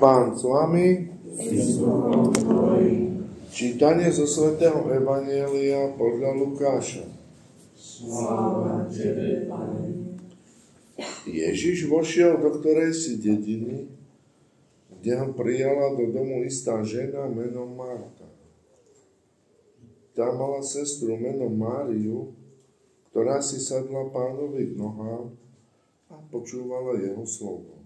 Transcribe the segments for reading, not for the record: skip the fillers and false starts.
Pán s vami. Čítanie zo svätého Evanjelia podľa Lukáša. Sláva tebe, Pane. Ježiš vošiel do ktorejsi dediny, kde ho prijala do domu istá žena menom Marta. Tá mala sestru menom Máriu, ktorá si sadla Pánovi k nohám a počúvala jeho slovo.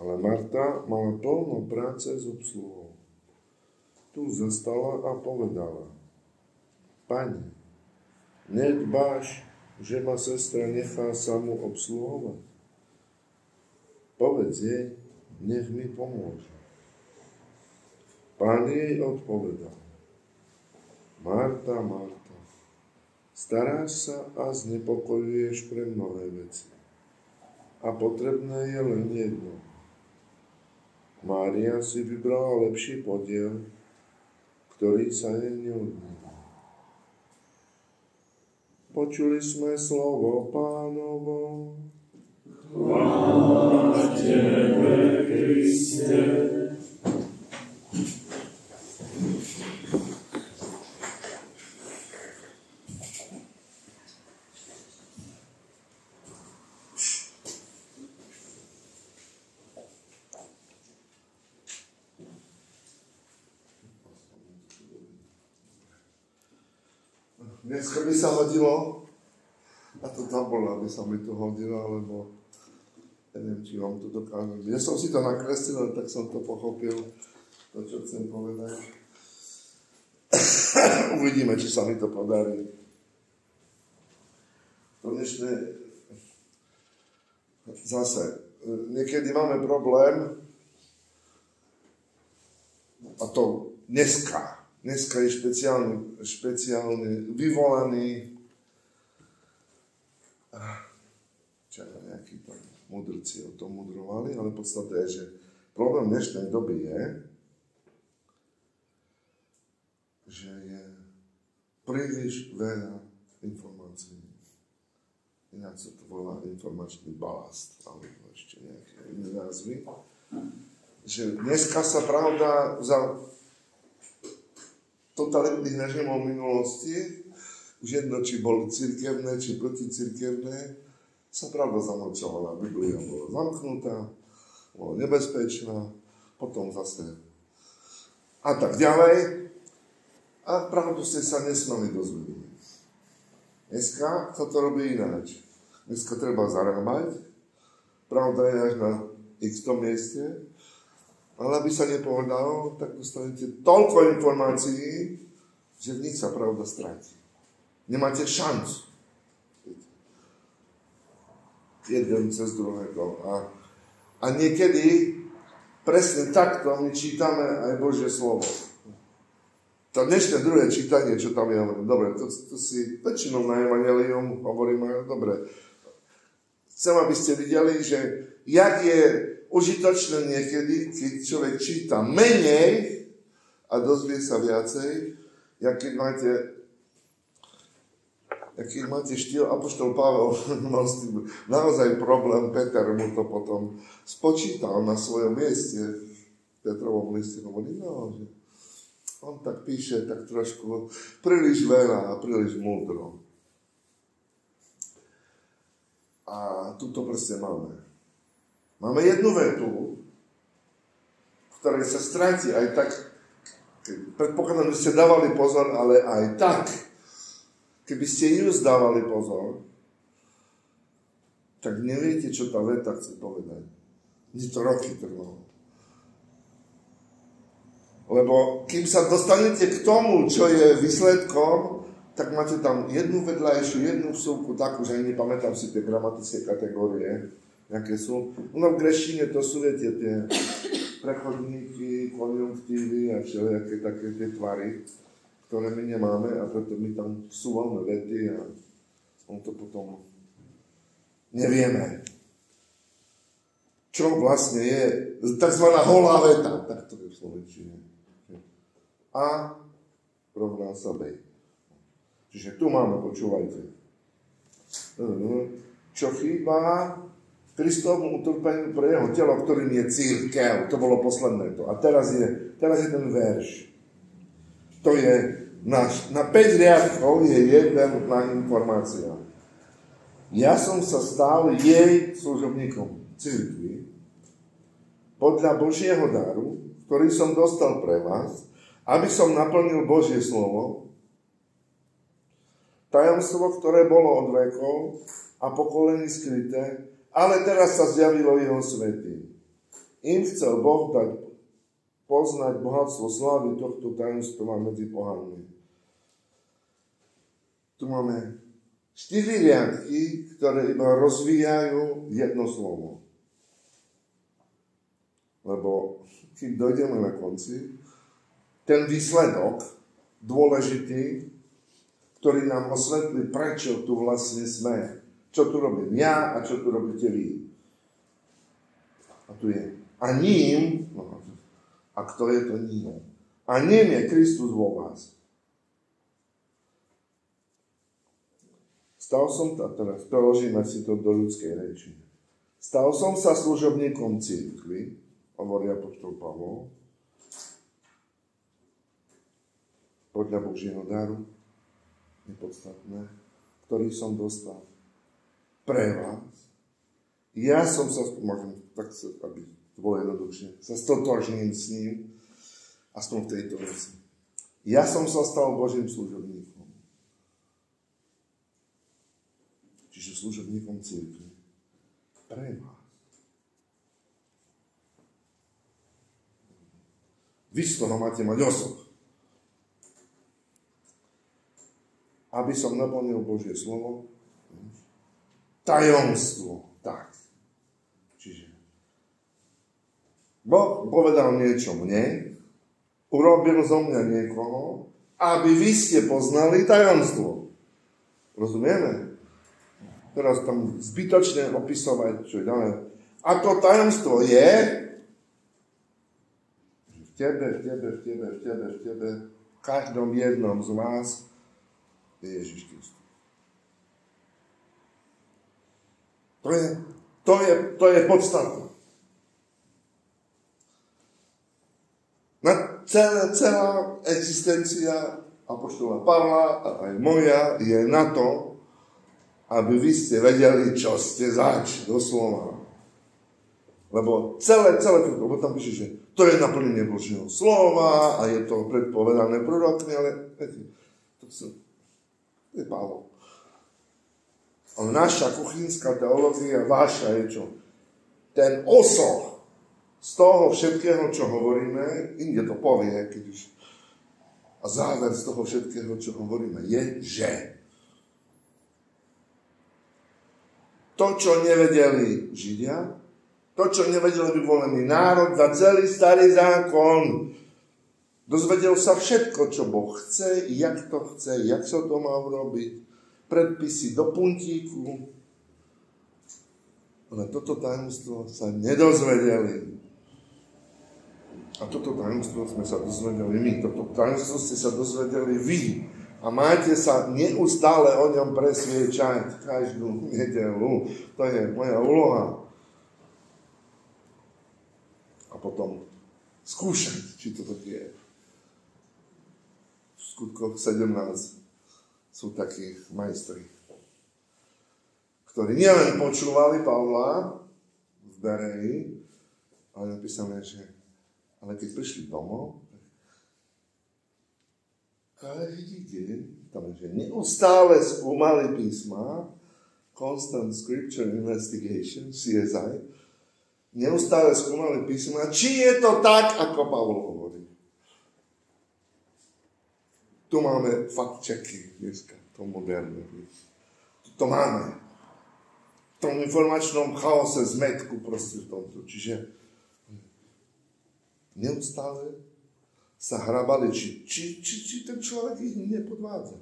Ale Marta mala plno práce s obsluhou. Tu zastala a povedala: Pane, nedbáš, že ma sestra nechá samú obsluhovať? Povedz jej, nech mi pomôže. Pán jej odpovedal: Marta, Marta, staráš sa a znepokojuješ pre mnohé veci. A potrebné je len jedno. Mária si vybrala lepší podiel, ktorý sa jej neodníma. Počuli sme slovo Pánovo. Chvála tebe, Kriste. Dneska by sa hodilo, a to tam bolo, aby sa mi to hodilo, alebo neviem, či vám to dokážem. Ja som si to nakreslil, tak som to pochopil, to, čo chcem povedať. Uvidíme, či sa mi to podarí. To dnešné... Zase, niekedy máme problém, a to dneska je špeciálne vyvolaný, čo nejakí tam mudrci o tom mudrovali, ale podstata je, že problém dnešnej doby je, že je príliš veľa informácií. Ináč sa to volá informačný balast, alebo ešte nejaké iné názvy. Že dneska sa pravda za totalitných režimov minulosti, už jedno, či boli cirkevné, či proticirkevné, sa pravda zamlčovala. Biblia bola zamknutá, bola nebezpečná, potom zase a tak ďalej. A pravdu ste sa nesmeli dozvedieť. Dneska sa to robí ináč. Dneska treba zarábať, pravda je až na x mieste, ale aby sa nepovedalo, tak dostanete toľko informácií, že v nich sa pravda stratí. Nemáte šancu. Jeden cez druhého. A niekedy presne takto my čítame aj Božie slovo. To dnešné druhé čítanie, čo tam je, dobre, to si väčšinou na Evangelium hovoríme, dobre. Chcem, aby ste videli, že jak je užitočné niekedy, keď človek číta menej a dozvie sa viacej, jak keď máte štýl, apoštol Pavel mal s tým naozaj problém, Peter mu to potom spočítal na svojom mieste v Petrovom liste, hovorí, že on tak píše tak trošku príliš veľa a príliš múdro. A tu to proste máme. Máme jednu vetu, v ktorej sa stráti aj tak, predpokladám, že ste dávali pozor, ale aj tak, keby ste ju zdávali pozor, tak neviete, čo tá veta chce povedať. Mne to roky trvalo. Lebo kým sa dostanete k tomu, čo je výsledkom, tak máte tam jednu vedľajšiu, jednu vsúvku takú, že ani nepamätám si tie gramatické kategórie, nejaké sú. No v grečtine to sú, viete, tie prechodníky, konjunktívy a všelijaké také tie tvary, ktoré my nemáme a preto my tam súvame vety a on to potom nevieme. Čo vlastne je takzvaná holá veta, tak to je v slovenčine. A rovná sa B. Čiže tu máme, počúvajte. Čo chýba v Kristovmu utrpeniu pre jeho telo, ktorým je cirkev. To bolo posledné to. A teraz je ten verš. To je na 5 riadkov je jedna informácia. Ja som sa stal jej služobníkom cirkvi podľa Božieho daru, ktorý som dostal pre vás, aby som naplnil Božie slovo, tajomstvo, ktoré bolo od vekov a pokolení skryté, ale teraz sa zjavilo jeho svätým. Im chcel Boh dať poznať bohatstvo slávy tohto tajomstva medzi pohanmi. Tu máme 4 riadky, ktoré iba rozvíjajú jedno slovo. Lebo keď dojdeme na konci, ten výsledok dôležitý, ktorý nám osvetlí, prečo tu vlastne sme. Čo tu robím ja a čo tu robíte vy. A tu je. A ním, a kto je to ním? A ním je Kristus vo vás. Stal som, a teraz preložíme si to do ľudskej reči. Stal som sa služobníkom cirkvi, hovorí apoštol Pavol, podľa Božieho daru, nepodstatné, ktorý som dostal pre vás. Ja som sa, môžem tak sa, aby to bolo jednoduchšie, sa stotožním s ním, aspoň v tejto veci. Ja som sa stal Božím služobníkom. Čiže služobníkom cirkvi. Pre vás. Vy z toho máte mať osob. Aby som naplnil Božie slovo, tajomstvo. Tak. Čiže Boh povedal niečo mne, urobil zo mňa niekoho, aby vy ste poznali tajomstvo. Rozumieme? Teraz tam zbytočne opisovať, čo je dané. A to tajomstvo je v tebe, v každom jednom z vás je Ježiš Kristus. To je podstatné. Celá existencia apoštola Pavla a aj moja je na to, aby vy ste vedeli, čo ste zač, doslova. Lebo celé, lebo tam píše, že to je naplnenie Božieho slova a je to predpovedané prorokmi, ale to je Pavol. Ale naša kuchynská teológia, vaša je čo? Ten osoch z toho všetkého, čo hovoríme, inde to povie, keď už a záver z toho všetkého, čo hovoríme, je, že to, čo nevedeli Židia, to, čo nevedel vyvolený národ za celý starý zákon, dozvedel sa všetko, čo Boh chce, jak to chce, jak sa to má urobiť, predpisy do puntíku. Ale toto tajomstvo sa nedozvedeli. A toto tajomstvo sme sa dozvedeli my. Toto tajomstvo ste sa dozvedeli vy. A máte sa neustále o ňom presviečať každú nedeľu. To je moja úloha. A potom skúšať, či to tak je. V skutkoch 17 sú takí majstri, ktorí nielen počúvali Pavla v Bereji, ale napísané, že ale keď prišli domov, každý deň, tam je, že neustále skúmali písma, Constant Scripture Investigation, CSI, neustále skúmali písma, či je to tak, ako Pavol hovorí. Tu máme fact-checky dneska, to moderné. To máme. V tom informačnom chaose, zmetku proste v tomto. Čiže neustále sa hrabali, či ten človek ich nepodvádza.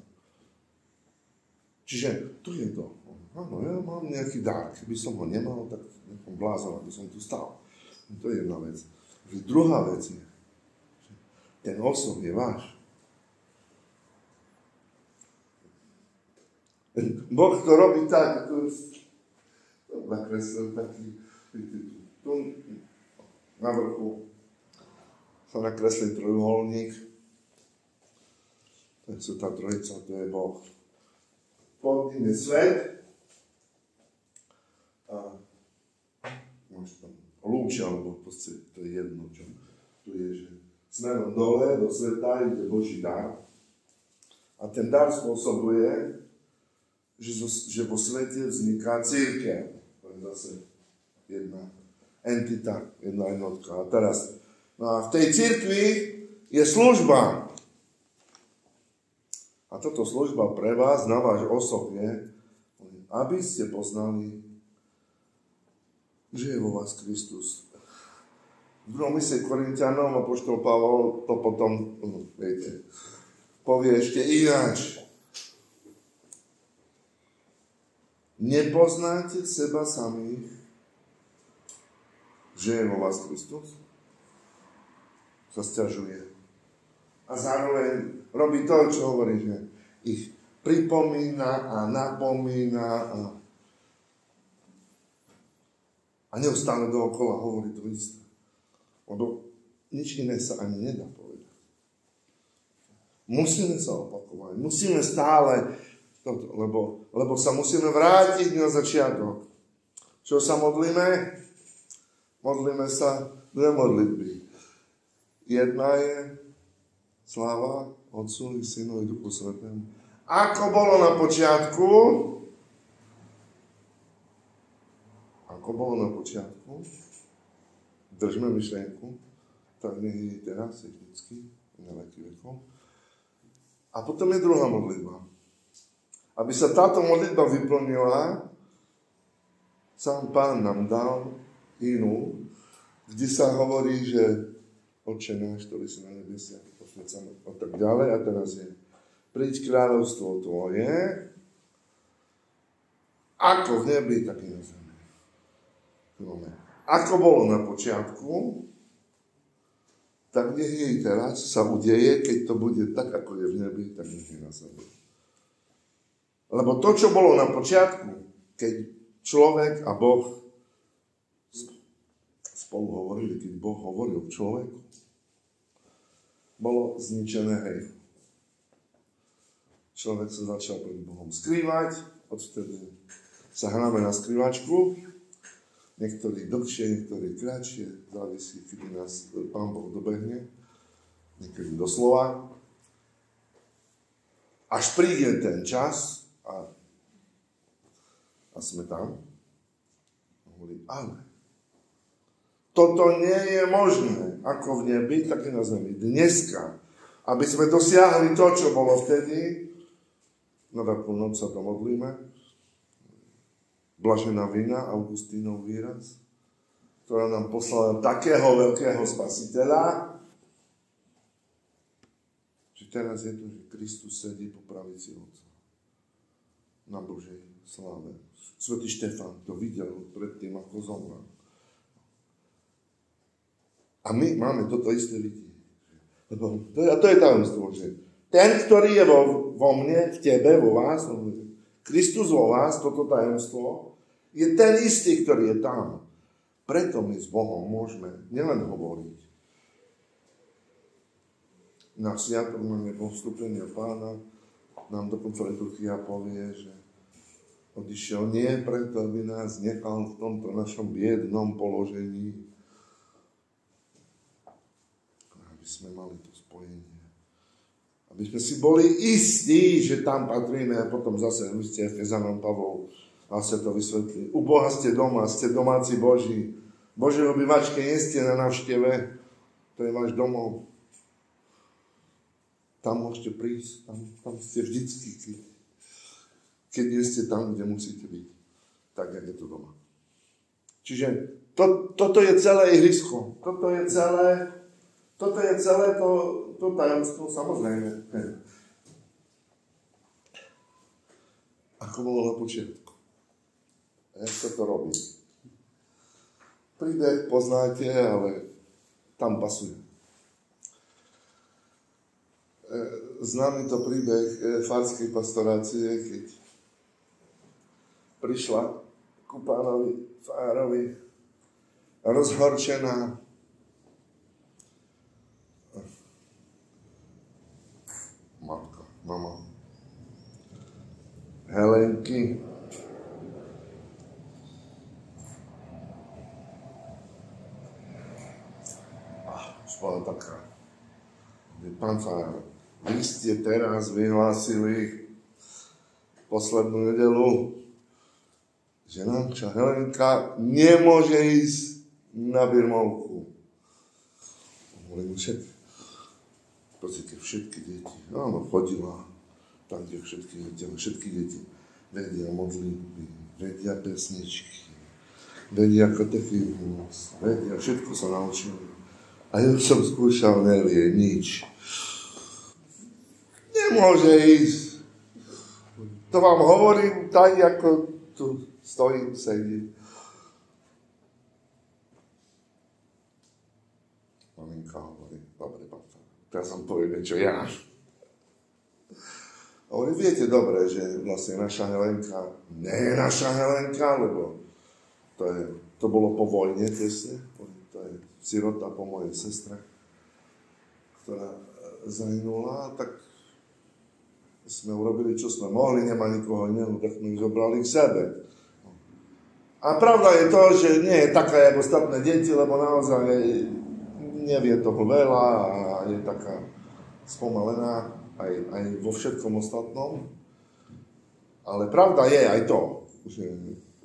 Čiže tu je to. Áno, ja mám nejaký dar. Keby som ho nemal, tak som blázon, aby som tu stal. To je jedna vec. Druhá vec je, že ten osob je váš. Boh to robí tak, nakreslil taký, tu na vrchu sa nakreslí trojuholník. To je tá trojica, to je Boh. Pod ním je svet a máš tam lúč, alebo v podstate to je jedno, čo tu je, že smerom dole do sveta ide Boží dar a ten dar spôsobuje, že vo svete vzniká cirkev. To je zase jedna entita, jedna jednotka. A teraz, no a v tej cirkvi je služba. A toto služba pre vás, na váš osobne, aby ste poznali, že je vo vás Kristus. V 2. liste Korinťanom apoštol Pavol to potom, viete, povie ešte ináč. Nepoznáte seba samých, že je vo vás Kristus? Sa sťažuje. A zároveň robí to, čo hovorí, že ich pripomína a napomína a neustále dookola hovorí to isté. Lebo nič iné sa ani nedá povedať. Musíme sa opakovať, musíme stále toto, lebo sa musíme vrátiť na začiatok. Čo sa modlíme? Modlíme sa dve modlitby. Jedna je sláva Otcu i Synu i Duchu Svätému. Ako bolo na počiatku, držme myšlienku, tak nech je teraz, je vždycky, na veky vekov. A potom je druhá modlitba. Aby sa táto modlitba vyplnila, sám Pán nám dal inú, kde sa hovorí, že Otče náš, ktorý si na nebesiach, posväcený a tak ďalej. A teraz je, príď kráľovstvo tvoje, ako v nebi, tak i na zemi. Ako bolo na počiatku, tak nech jej teraz sa udeje, keď to bude tak, ako je v nebi, tak nech je na zemi. Lebo to, čo bolo na počiatku, keď človek a Boh spolu hovorili, keď Boh hovoril k človeku, bolo zničené hriechom. Človek sa začal pred Bohom skrývať, odvtedy sa hráme na skrývačku, niektorí dlhšie, niektorí kratšie, závisí, kedy nás Pán Boh dobehne, niekedy doslova. Až príde ten čas a sme tam, hovorí, ale toto nie je možné, ako v nebi, tak i na zemi. Dneska, aby sme dosiahli to, čo bolo vtedy, na Veľkú noc sa to modlíme, Blažená vina, Augustínov výraz, ktorá nám poslala takého veľkého spasiteľa, že teraz je to, že Kristus sedí po pravici Otca na Božej sláve. Svätý Štefán to videl predtým, ako zomrel. A my máme toto isté vidieť. A to je tajomstvo, že ten, ktorý je vo mne, v tebe, vo vás, Kristus vo vás, toto tajomstvo, je ten istý, ktorý je tam. Preto my s Bohom môžeme nielen hovoriť. Na sviatok máme po vstúpení Pána, nám dokonca liturgia povie, že odišiel nie preto, aby nás nechal v tomto našom biednom položení, aby sme mali to spojenie. Aby sme si boli istí, že tam patríme a potom zase v liste Efezanom Pavol sa to vysvetlí. U Boha ste doma, ste domáci Boží. Božej obývačke nie ste na návšteve, to je váš domov. Tam môžete prísť, tam ste vždycky, keď nie ste tam, kde musíte byť. Tak, jak je to doma. Čiže toto je celé ihrisko. Toto je celé to tajomstvo, samozrejme. Ako bolo na počiatku. Jak sa to robí? Príbeh poznáte, ale tam pasuje. Známy to príbeh farskej pastorácie, keď prišla ku pánovi Fárovi, rozhorčená. Matka, mama Helenky. Už bola taká. Pán Fár, vy ste teraz vyhlásili poslednú nedelu, že naša Helenka nemôže ísť na birmovku. Hovorím, všetky deti, áno, chodila tam, kde všetky deti vedia modlitby, vedia pesničky, vedia katechizmus, vedia, všetko sa naučili. A ja som skúšal, nevie nič. Nemôže ísť. To vám hovorím tak, ako tu stojím, sedím. Maminka hovorí, dobre, papa, teraz som poviem niečo ja. Hovorí, viete dobre, že vlastne naša Helenka nie je naša Helenka, lebo to bolo po vojne tesne. To je sirota po mojej sestre, ktorá zahynula, tak sme urobili, čo sme mohli, nemá nikoho iného, tak sme ich zobrali k sebe. A pravda je to, že nie je taká, ako ostatné deti, lebo naozaj nevie toho veľa a je taká spomalená aj vo všetkom ostatnom. Ale pravda je aj to, že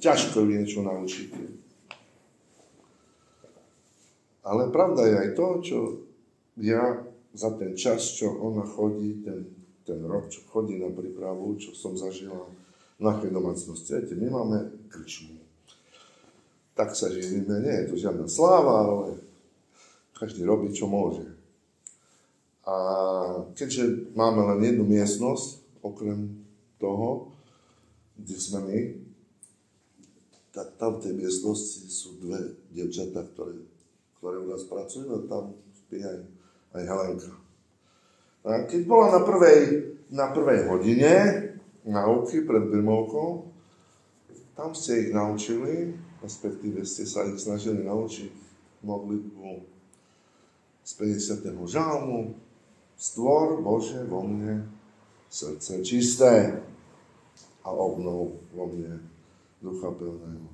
ťažko ju niečo naučiť. Ale pravda je aj to, čo ja za ten čas, čo ona chodí, ten rok, čo chodí na prípravu, čo som zažila v našej domácnosti. Viete, my máme krčmu. Tak sa živíme, nie je to žiadna sláva, ale každý robí, čo môže. A keďže máme len jednu miestnosť, okrem toho, kde sme my, tak tam v tej miestnosti sú dve dievčatá, ktoré u nás pracujú, a tam spí aj Helenka. A keď bola na prvej hodine náuky pred birmovkou, tam ste ich naučili, respektíve ste sa ich snažili naučiť modlitbu z 50. žalmu, Stvor, Bože, vo mne srdce čisté a obnov vo mne ducha pevného.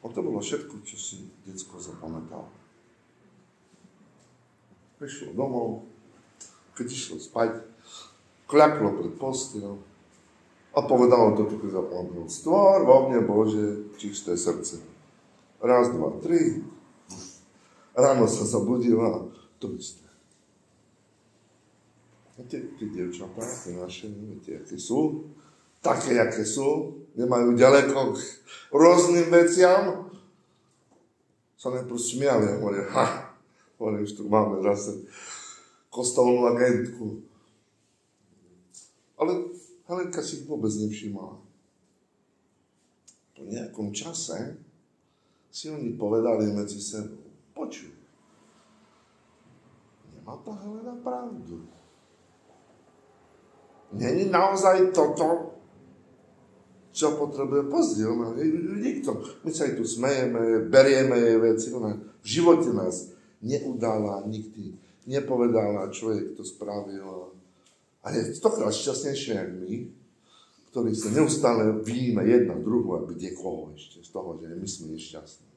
A to bolo všetko, čo si decko zapamätal. Prišlo domov, keď išlo spať, kľaklo pred postelou a povedalo to, čo zapamätal. Stvor vo mne, Bože, čisté srdce. Raz, dva, tri. Ráno sa zabudila, to isté. A tie dievčatá, tie naše, viete, aké sú? Také, aké sú, nemajú ďaleko k rôznym veciam. Sa najprv smiali a hovoria, už tu máme zase kostolnú agentku. Ale Helenka si ich vôbec nevšimala. Po nejakom čase si oni povedali medzi sebou, počuj, nemá tá Helena pravdu. Není naozaj toto, čo potrebuje pozrieť. Nikto. My sa aj tu smejeme, berieme jej veci. Ona v živote nás neudala nikdy, nepovedala, čo jej to spravil. A je stokrát šťastnejšie, jak my, ktorí sa neustále vidíme jedna druhú, aby niekoho ešte z toho, že my sme nešťastní.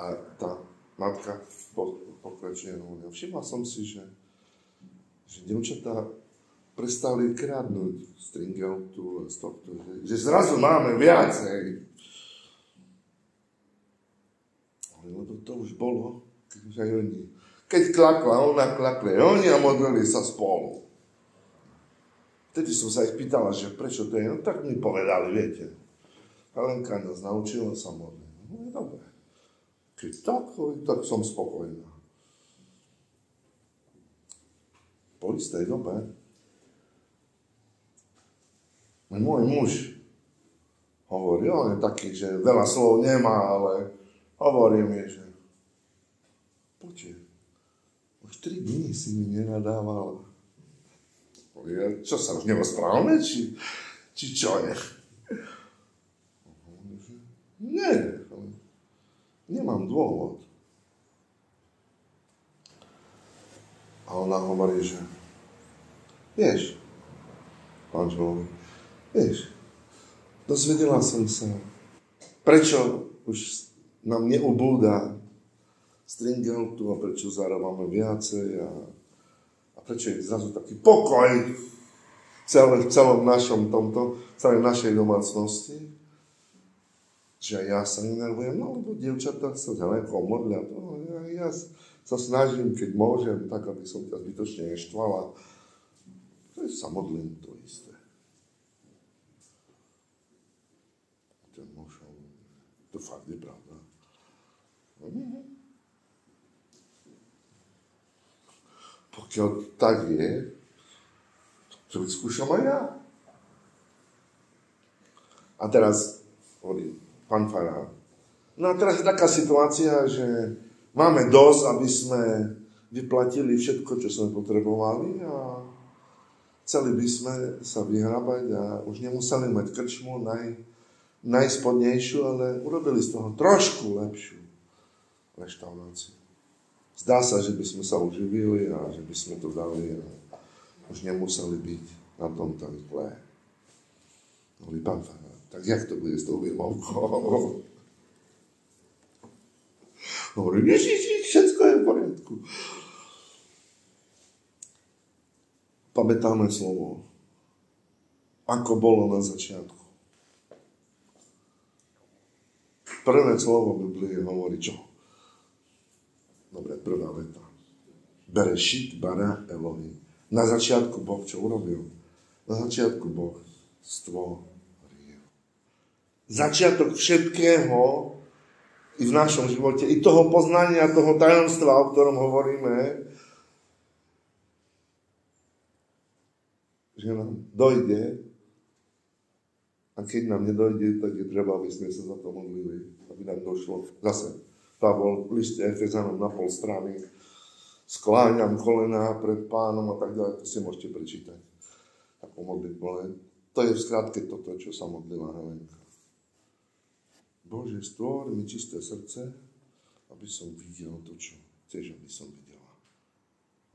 A tá matka pokračuje, všimla som si, že dievčatá prestali kradnúť stringeltu a z tohto, že zrazu máme viacej. Ale to už bolo, keď už aj oni. Keď klakla, ona klakla, oni a modlili sa spolu. Vtedy som sa ich pýtala, že prečo to je, no tak mi povedali, viete. Helenka nás naučila sa modliť. No je dobré. Keď tak som spokojná. Po istej dobe môj muž hovorí, on je taký, že veľa slov nemá, ale hovorí mi, že poďte, už 3 dní si mi nenadával. Čo sa už nerozprávame, či čo je? Nie, nemám dôvod. A ona hovorí, že vieš, pán človek, vieš, dozvedela som sa, prečo už nám neubúda stringeltu a prečo zarábame viacej a prečo je zrazu taký pokoj v celom našom tomto, celej našej domácnosti, že ja sa nenervujem, no lebo dievčatá sa ďaleko modlia, ja sa snažím, keď môžem, tak aby som ťa zbytočne neštvala, sa modlím to isté. Ten muž, to fakt je pravda. Pokiaľ tak je, to vyskúšam aj ja. A teraz hovorí pán farár. No a teraz je taká situácia, že máme dosť, aby sme vyplatili všetko, čo sme potrebovali a chceli by sme sa vyhrabať a už nemuseli mať krčmu najspodnejšiu, ale urobili z toho trošku lepšiu reštauráciu. Zdá sa, že by sme sa uživili a že by sme to dali a už nemuseli byť na tom tak zlé. Hovorí pán farár, tak jak to bude s tou výmovkou? Hovorí, všetko je v poriadku. Pamätáme slovo, ako bolo na začiatku. Prvé slovo Biblie hovorí čo? Dobre, prvá veta. Berešit bara Elohim. Na začiatku Boh čo urobil? Na začiatku Boh stvoril. Začiatok všetkého i v našom živote, i toho poznania, toho tajomstva, o ktorom hovoríme, že nám dojde, a keď nám nedojde, tak je treba, aby sme sa za to modlili, aby nám došlo. Zase, Pavol v liste Efezanom na pol strany, skláňam kolená pred pánom a tak ďalej, to si môžete prečítať. Takú modlitbu, ale to je v skratke toto, čo sa modlila Helenka. Bože, stvor mi čisté srdce, aby som videl to, čo chceš, aby som videla.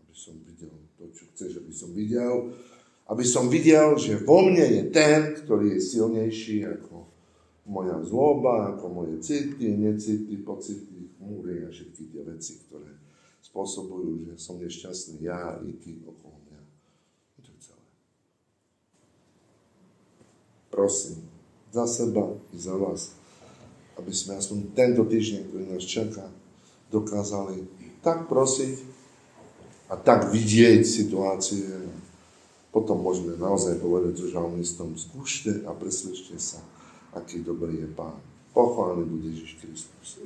Aby som videl to, čo chceš, aby som videl. Aby som videl, že vo mne je ten, ktorý je silnejší ako moja zloba, ako moje city, necity, pocity, chmúry a všetky tie veci, ktoré spôsobujú, že som nešťastný ja i ty okolo mňa. To je celé. Prosím, za seba i za vás, aby sme aspoň tento týždeň, ktorý nás čaká, dokázali tak prosiť a tak vidieť situácie. Potom môžeme naozaj povedať so žalmistom, skúšte a presvedčte sa, aký dobrý je Pán. Pochválený bude Ježiš Kristus.